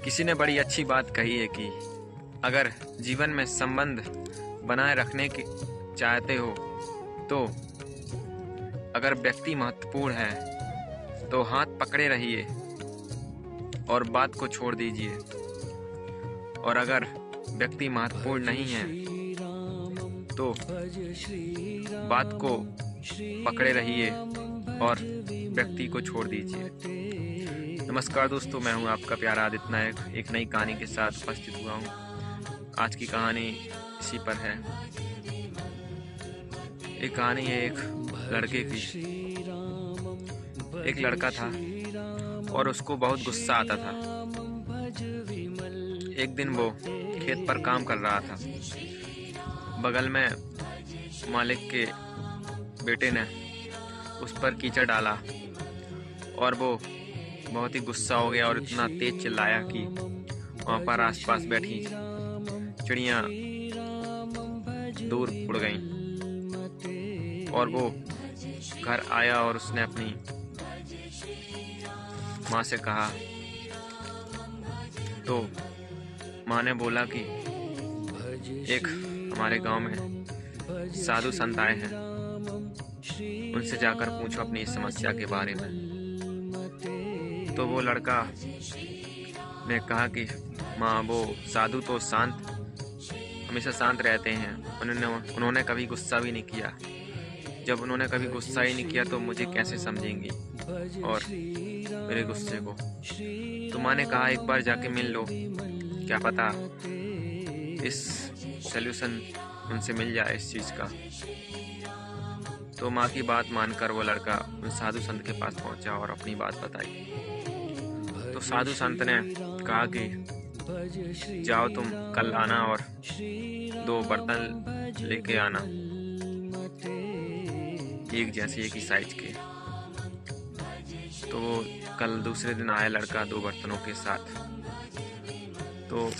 किसी ने बड़ी अच्छी बात कही है कि अगर जीवन में संबंध बनाए रखने की चाहते हो तो अगर व्यक्ति महत्वपूर्ण है तो हाथ पकड़े रहिए और बात को छोड़ दीजिए, और अगर व्यक्ति महत्वपूर्ण नहीं है तो बात को पकड़े रहिए और व्यक्ति को छोड़ दीजिए। नमस्कार दोस्तों, मैं हूं आपका प्यारा आदित्य नायक, एक नई कहानी के साथ उपस्थित हुआ हूं। आज की कहानी इसी पर है। एक कहानी है एक लड़के की। एक लड़का था और उसको बहुत गुस्सा आता था। एक दिन वो खेत पर काम कर रहा था। बगल में मालिक के बेटे ने उस पर कीचड़ डाला और वो बहुत ही गुस्सा हो गया और इतना तेज चिल्लाया कि वहाँ पर आसपास बैठी चिड़ियाँ दूर उड़ गईं। और वो घर आया और उसने अपनी माँ से कहा तो माँ ने बोला कि एक हमारे गांव में साधु संत आए हैं, उनसे जाकर पूछो अपनी इस समस्या के बारे में। तो वो लड़का ने कहा कि माँ, वो साधु तो हमेशा शांत रहते हैं, उन्होंने कभी गुस्सा भी नहीं किया। जब उन्होंने कभी गुस्सा ही नहीं किया तो मुझे कैसे समझेंगी और मेरे गुस्से को। तो माँ ने कहा एक बार जाके मिल लो, क्या पता इस सल्यूशन उनसे मिल जाए इस चीज़ का। तो माँ की बात मानकर वो लड़का उन साधु संत के पास पहुंचा और अपनी बात बताई। तो साधु संत ने कहा कि जाओ तुम कल आना और 2 बर्तन लेके आना, एक जैसे एक ही साइज के। तो वो कल दूसरे दिन आया लड़का 2 बर्तनों के साथ। तो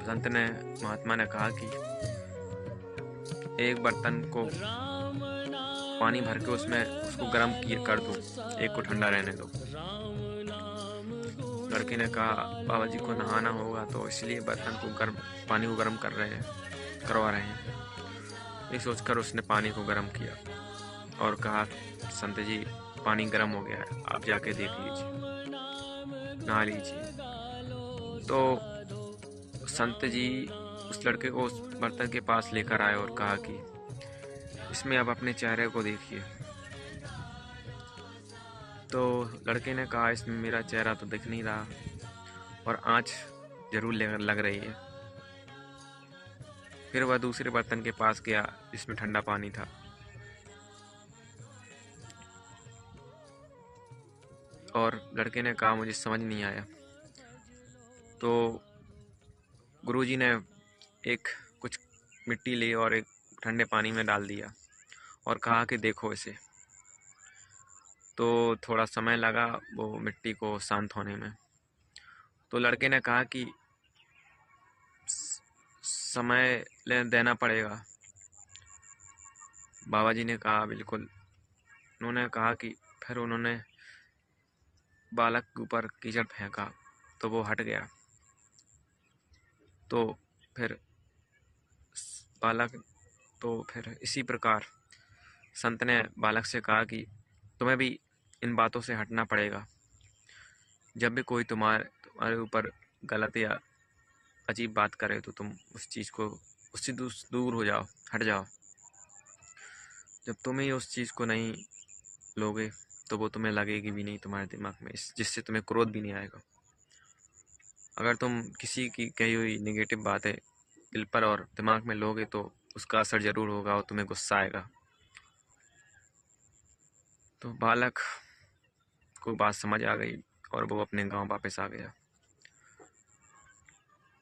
संत ने महात्मा ने कहा कि एक बर्तन को पानी भर के उसको गर्म कर दो, एक को ठंडा रहने दो। लड़के ने कहा बाबा जी को नहाना होगा तो इसलिए पानी को गर्म करवा रहे हैं। ये सोचकर उसने पानी को गर्म किया और कहा संत जी, पानी गर्म हो गया है, आप जाके देख लीजिए, नहा लीजिए। तो संत जी उस लड़के को उस बर्तन के पास लेकर आए और कहा कि इसमें आप अपने चेहरे को देखिए। तो लड़के ने कहा इसमें मेरा चेहरा तो दिख नहीं रहा और आँच जरूर लग रही है। फिर वह दूसरे बर्तन के पास गया जिसमें ठंडा पानी था। और लड़के ने कहा मुझे समझ नहीं आया। तो गुरुजी ने कुछ मिट्टी ली और एक ठंडे पानी में डाल दिया और कहा कि देखो इसे। तो थोड़ा समय लगा वो मिट्टी को शांत होने में। तो लड़के ने कहा कि समय देना पड़ेगा। बाबा जी ने कहा बिल्कुल। उन्होंने कहा कि फिर उन्होंने बालक के ऊपर कीचड़ फेंका तो वो हट गया। तो फिर इसी प्रकार संत ने बालक से कहा कि तुम्हें भी इन बातों से हटना पड़ेगा। जब भी कोई तुम्हारे ऊपर गलत या अजीब बात करे तो तुम उससे दूर हो जाओ, हट जाओ। जब तुम ही उस चीज़ को नहीं लोगे तो वो तुम्हें लगेगी भी नहीं तुम्हारे दिमाग में, जिससे तुम्हें क्रोध भी नहीं आएगा। अगर तुम किसी की कही हुई नेगेटिव बातें दिल पर और दिमाग में लोगे तो उसका असर ज़रूर होगा और तुम्हें गुस्सा आएगा। तो बालक को बात समझ आ गई और वो अपने गांव वापस आ गया।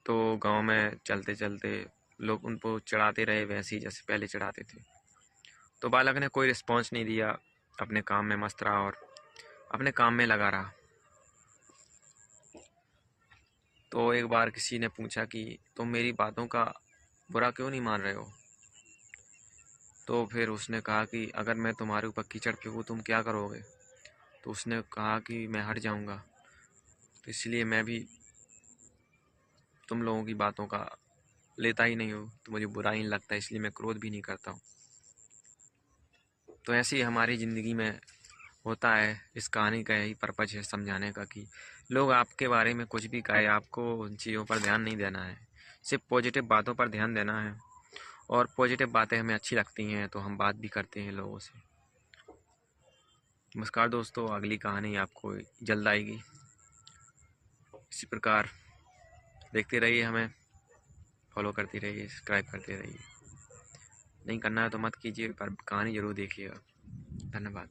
तो गांव में चलते चलते लोग उनको चढ़ाते रहे वैसे ही जैसे पहले चढ़ाते थे। तो बालक ने कोई रिस्पॉन्स नहीं दिया, अपने काम में मस्त रहा और अपने काम में लगा रहा। तो एक बार किसी ने पूछा कि तुम मेरी बातों का बुरा क्यों नहीं मान रहे हो। तो फिर उसने कहा कि अगर मैं तुम्हारे ऊपर कीचड़ फेंकूं तुम क्या करोगे। तो उसने कहा कि मैं हट जाऊंगा। तो इसलिए मैं भी तुम लोगों की बातों का लेता ही नहीं हूँ, तो मुझे बुरा ही नहीं लगता, इसलिए मैं क्रोध भी नहीं करता हूँ। तो ऐसे ही हमारी ज़िंदगी में होता है। इस कहानी का यही पर्पज़ है समझाने का कि लोग आपके बारे में कुछ भी कहे, आपको उन चीज़ों पर ध्यान नहीं देना है, सिर्फ पॉजिटिव बातों पर ध्यान देना है। और पॉजिटिव बातें हमें अच्छी लगती हैं तो हम बात भी करते हैं लोगों से। नमस्कार दोस्तों, अगली कहानी आपको जल्द आएगी। इसी प्रकार देखते रहिए, हमें फॉलो करती रहिए, सब्सक्राइब करते रहिए। नहीं करना है तो मत कीजिए, पर कहानी ज़रूर देखिएगा। धन्यवाद।